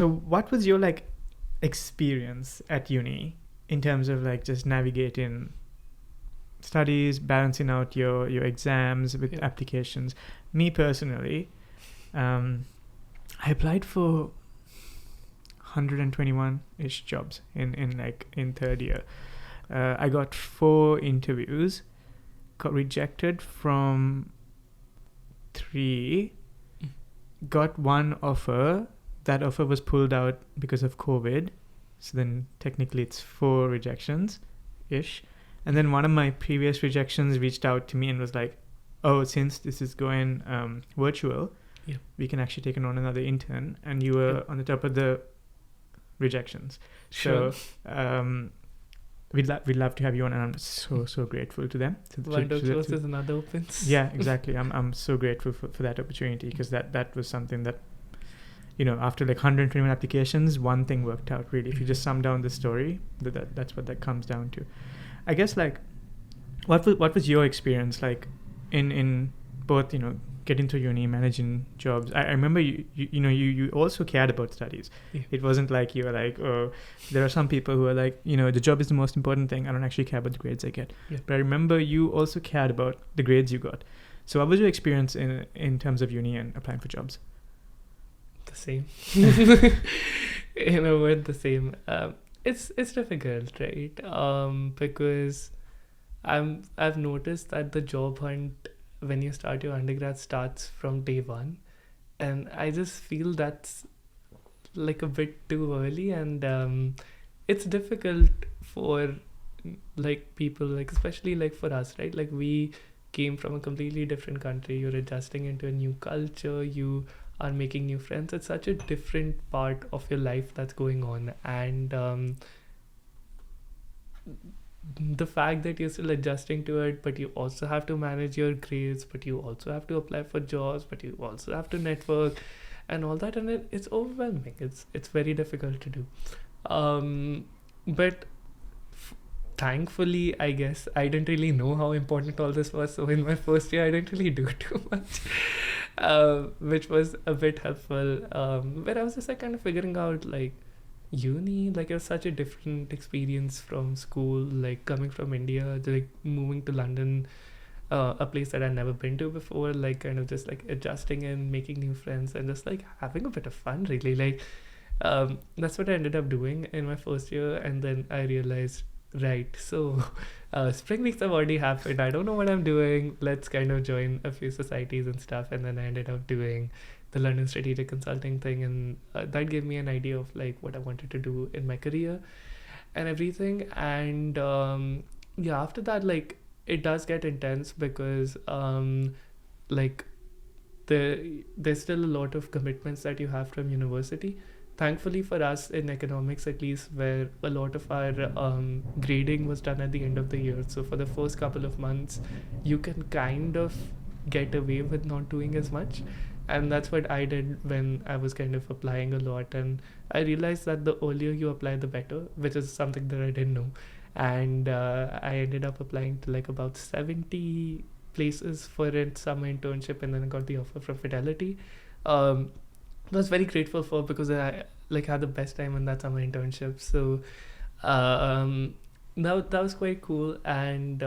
So what was your like experience at uni in terms of like just navigating studies, balancing out your exams with applications? Me personally, I applied for 121-ish jobs in third year. I got 4 interviews, got rejected from 3, got 1 offer. That offer was pulled out because of COVID. So then technically it's 4 rejections-ish. And then one of my previous rejections reached out to me and was like, oh, since this is going virtual, we can actually take on another intern. And you were on the top of the rejections. Sure. So we'd love to have you on, and I'm so grateful to them. One door closes, another opens. Yeah, exactly. I'm so grateful for that opportunity, because that was something that, you know, after like 121 applications, one thing worked out really. If you just sum down the story, that's what that comes down to. I guess like, what was your experience like in both, you know, getting to uni, managing jobs? I remember you also cared about studies. Yeah. It wasn't like you were like, oh, there are some people who are like, you know, the job is the most important thing. I don't actually care about the grades I get. Yeah. But I remember you also cared about the grades you got. So what was your experience in terms of uni and applying for jobs? The same. In a word, the same. It's difficult, right? Because I've noticed that the job hunt when you start your undergrad starts from day one, and I just feel that's like a bit too early, and it's difficult for like people, like especially like for us, right? Like we came from a completely different country. You're adjusting into a new culture. You are making new friends. It's such a different part of your life that's going on, and the fact that you're still adjusting to it, but you also have to manage your grades, but you also have to apply for jobs, but you also have to network and all that, and it's overwhelming. It's very difficult to do, but thankfully, I guess I didn't really know how important all this was, so in my first year I didn't really do too much, which was a bit helpful, where I was just like kind of figuring out like uni, like it was such a different experience from school, like coming from India to like moving to London, a place that I'd never been to before, like kind of just like adjusting and making new friends and just like having a bit of fun really, like that's what I ended up doing in my first year. And then I realized, right, so spring weeks have already happened, I don't know what I'm doing, let's kind of join a few societies and stuff. And then I ended up doing the London Strategic Consulting thing, and that gave me an idea of like what I wanted to do in my career and everything. And after that, like it does get intense because like there's still a lot of commitments that you have from university. Thankfully for us in economics, at least, where a lot of our grading was done at the end of the year, so for the first couple of months you can kind of get away with not doing as much. And that's what I did when I was kind of applying a lot. And I realized that the earlier you apply, the better, which is something that I didn't know. And I ended up applying to like about 70 places for a summer internship. And then I got the offer from Fidelity. I was very grateful for, because I like had the best time in that summer internship. So that was quite cool. And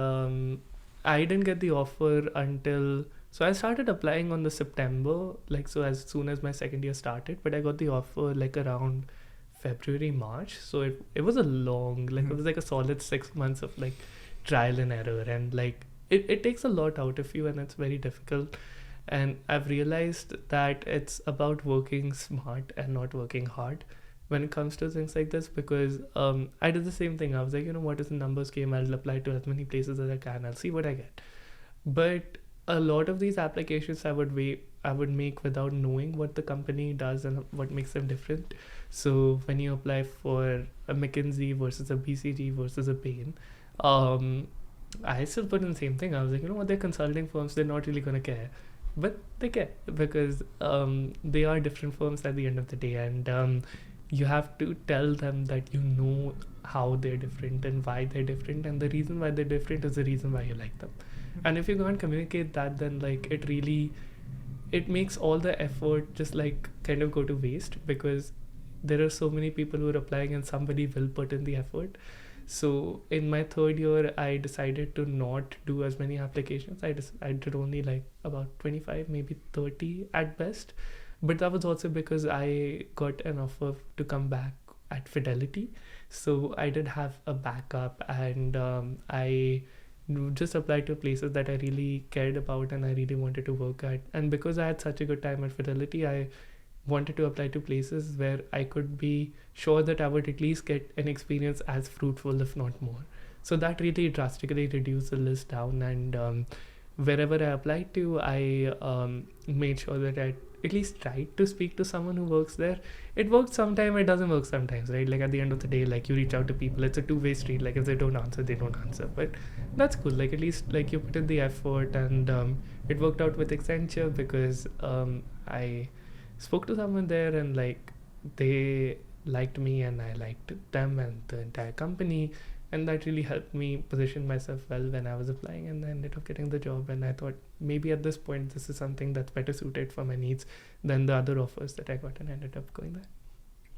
I didn't get the offer until... So I started applying on the September, like so as soon as my second year started, but I got the offer like around February, March. So it was a long, like it was like a solid 6 months of like trial and error, and like it takes a lot out of you, and it's very difficult. And I've realized that it's about working smart and not working hard when it comes to things like this, because I did the same thing. I was like, you know what, is the numbers game? I'll apply to as many places as I can. I'll see what I get. But a lot of these applications I would make without knowing what the company does and what makes them different. So when you apply for a McKinsey versus a BCG versus a Bain, I still put in the same thing. I was like, you know what, they're consulting firms, they're not really going to care. But they care, because they are different firms at the end of the day. And you have to tell them that you know how they're different and why they're different. And the reason why they're different is the reason why you like them. And if you can't communicate that, then like it makes all the effort just like kind of go to waste, because there are so many people who are applying and somebody will put in the effort. So in my third year, I decided to not do as many applications. I did only like about 25, maybe 30 at best. But that was also because I got an offer to come back at Fidelity. So I did have a backup, and I just applied to places that I really cared about and I really wanted to work at. And because I had such a good time at Fidelity, I wanted to apply to places where I could be sure that I would at least get an experience as fruitful, if not more. So that really drastically reduced the list down, and wherever I applied to, I made sure that I at least tried to speak to someone who works there. It works sometimes, it doesn't work sometimes, right? Like at the end of the day, like you reach out to people, it's a two-way street. Like if they don't answer, they don't answer. But that's cool. Like at least like you put in the effort, and it worked out with Accenture because I spoke to someone there, and like they liked me and I liked them and the entire company, and that really helped me position myself well when I was applying, and I ended up getting the job. And I thought maybe at this point this is something that's better suited for my needs than the other offers that I got, and I ended up going there.